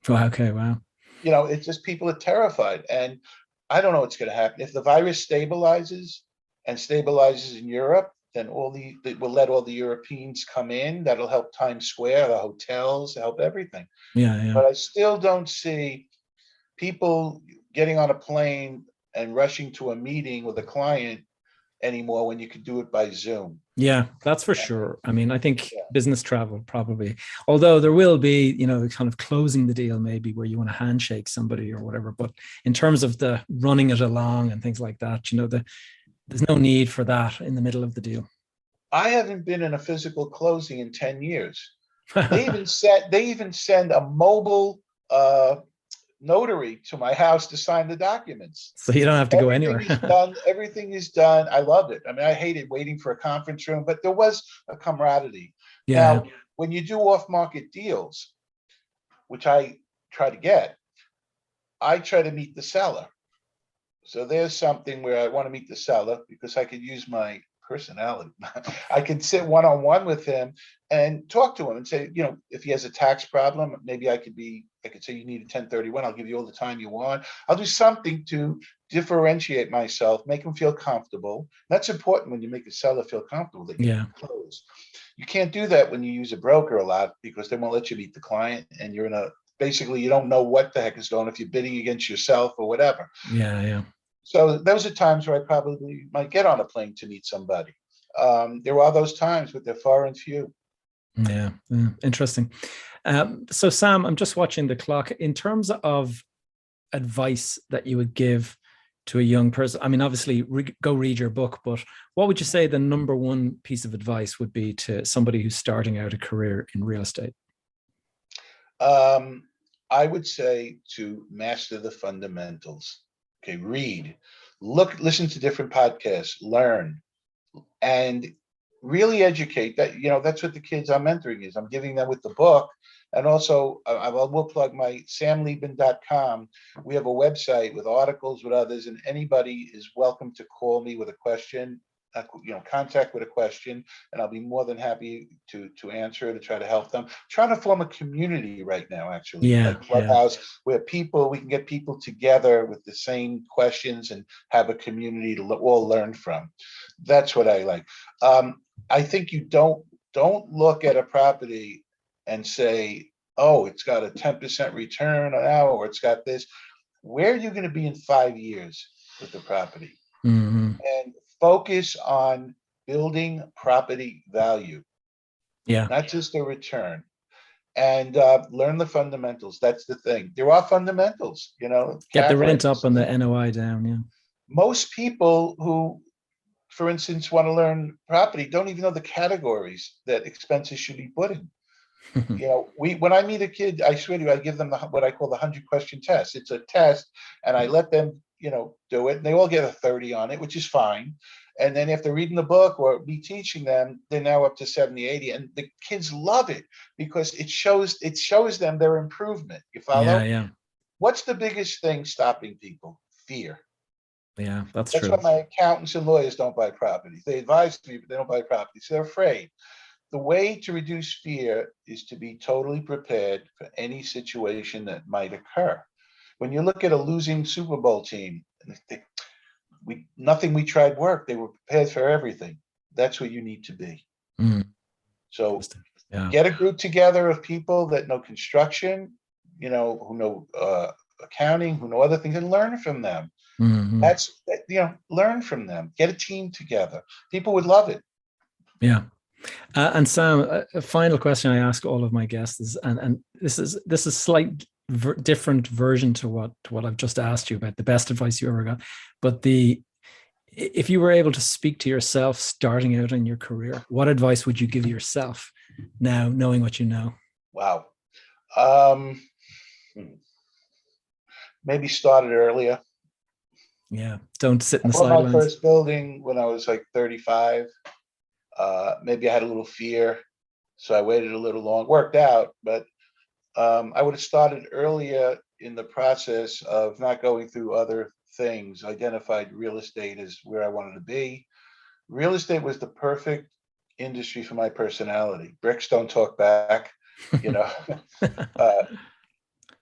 Oh, okay. Wow. It's just people are terrified, and I don't know what's going to happen if the virus stabilizes in Europe. Then we'll let all the Europeans come in. That'll help Times Square, the hotels, help everything. Yeah. Yeah. But I still don't see people getting on a plane and rushing to a meeting with a client anymore when you could do it by Zoom. Yeah, that's for And, sure. I mean, I think yeah. business travel probably, although there will be, kind of closing the deal maybe where you want to handshake somebody or whatever. But in terms of the running it along and things like that, there's no need for that in the middle of the deal. I haven't been in a physical closing in 10 years. They even send a mobile notary to my house to sign the documents. So you don't have to go Everything anywhere. is done. Everything is done. I loved it. I mean, I hated waiting for a conference room, but there was a camaraderie. Yeah. Now, when you do off-market deals, which I try to get, I try to meet the seller. So there's something where I want to meet the seller because I could use my personality. I can sit one-on-one with him and talk to him and say, if he has a tax problem, maybe I could say you need a 1031. I'll give you all the time you want. I'll do something to differentiate myself, make him feel comfortable. That's important when you make a seller feel comfortable that you Yeah. can close. You can't do that when you use a broker a lot, because they won't let you meet the client, and basically you don't know what the heck is going on if you're bidding against yourself or whatever. Yeah. Yeah. So those are times where I probably might get on a plane to meet somebody. There are those times, but they're far and few. Yeah. Yeah. Interesting. So Sam, I'm just watching the clock. In terms of advice that you would give to a young person, I mean, obviously go read your book, but what would you say the number one piece of advice would be to somebody who's starting out a career in real estate? I would say to master the fundamentals. Okay, read, listen to different podcasts, learn, and really educate. That's what the kids I'm mentoring is. I'm giving them with the book. And also, I will plug my samliebman.com. We have a website with articles with others, and anybody is welcome to call me with a question. contact with a question, and I'll be more than happy to answer it, to try to help them. Trying to form a community right now, actually, like Clubhouse, where we can get people together with the same questions and have a community to all learn from. That's what I like. I think you don't look at a property and say, oh, it's got a 10% return now, or it's got this. Where are you going to be in 5 years with the property? Mm-hmm. And focus on building property value, not just a return. And learn the fundamentals. That's the thing. There are fundamentals, Get the rent rates. up and the NOI down. Yeah. Most people who, for instance, want to learn property don't even know the categories that expenses should be put in. When I meet a kid, I swear to you, I give them what I call the 100-question test. It's a test, and I let them, do it, and they all get a 30 on it, which is fine. And then after reading the book or me teaching them, they're now up to 70, 80, and the kids love it because it shows them their improvement. You follow? Yeah. What's the biggest thing stopping people? Fear. Yeah, that's true. That's why my accountants and lawyers don't buy properties. They advise me, but they don't buy properties. They're afraid. The way to reduce fear is to be totally prepared for any situation that might occur. When you look at a losing Super Bowl team, nothing we tried worked. They were prepared for everything. That's what you need to be. So get a group together of people that know construction, who know accounting, who know other things, and learn from them. Mm-hmm. Learn from them. Get a team together. People would love it. Yeah. And Sam, a final question I ask all of my guests is, and this is slight different version to what I've just asked you about the best advice you ever got. But if you were able to speak to yourself starting out in your career, what advice would you give yourself now, knowing what you know? Wow. Maybe start it earlier. Yeah. Don't sit in the sidelines. My first building when I was like 35. Maybe I had a little fear, so I waited a little long. Worked out, but I would have started earlier in the process of not going through other things. Identified real estate as where I wanted to be. Real estate was the perfect industry for my personality. Bricks don't talk back,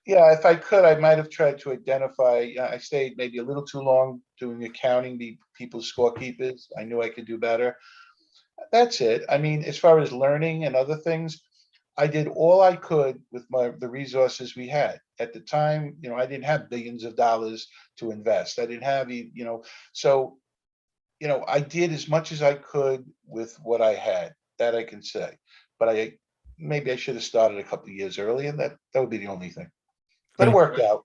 Yeah, if I could, I might have tried to identify. I stayed maybe a little too long doing accounting, be people's scorekeepers. I knew I could do better. That's it. I mean, as far as learning and other things, I did all I could with the resources we had at the time. I didn't have billions of dollars to invest. I didn't have, so, I did as much as I could with what I had. That I can say. But maybe I should have started a couple of years earlier. That would be the only thing. But it worked out.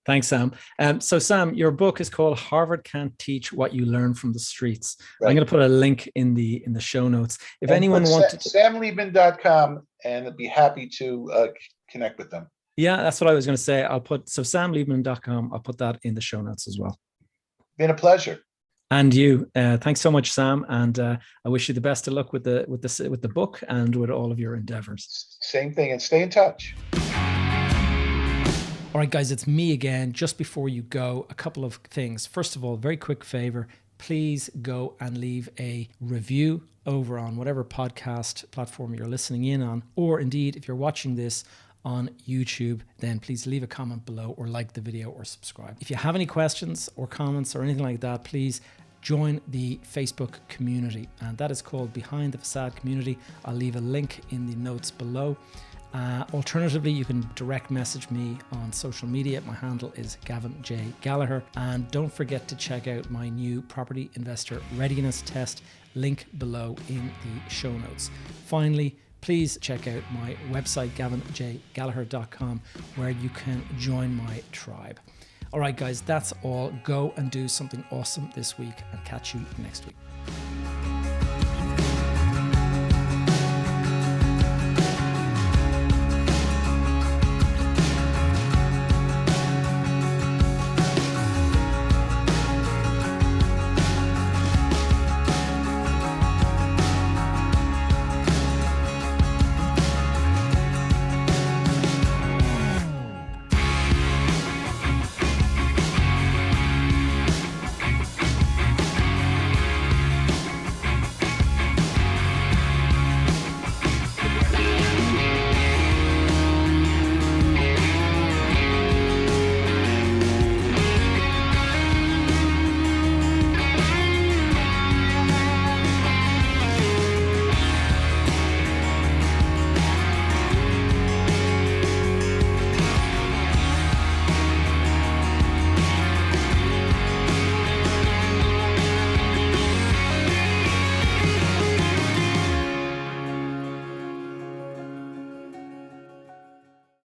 Thanks, Sam. So, Sam, your book is called "Harvard Can't Teach What You Learn from the Streets." Right. I'm going to put a link in the show notes. If anyone wants to, SamLiebman.com, and I'd be happy to connect with them. Yeah, that's what I was going to say. SamLiebman.com. I'll put that in the show notes as well. Been a pleasure. And you, thanks so much, Sam. And I wish you the best of luck with the book and with all of your endeavors. Same thing, and stay in touch. All right, guys, it's me again. Just before you go, a couple of things. First of all, very quick favor, please go and leave a review over on whatever podcast platform you're listening in on, or indeed, if you're watching this on YouTube, then please leave a comment below or like the video or subscribe. If you have any questions or comments or anything like that, please join the Facebook community, and that is called Behind the Facade Community. I'll leave a link in the notes below. Alternatively, you can direct message me on social media. My handle is Gavin J. Gallagher. And don't forget to check out my new property investor readiness test, link below in the show notes. Finally, please check out my website, gavinjgallagher.com, where you can join my tribe. All right, guys, that's all. Go and do something awesome this week, and catch you next week.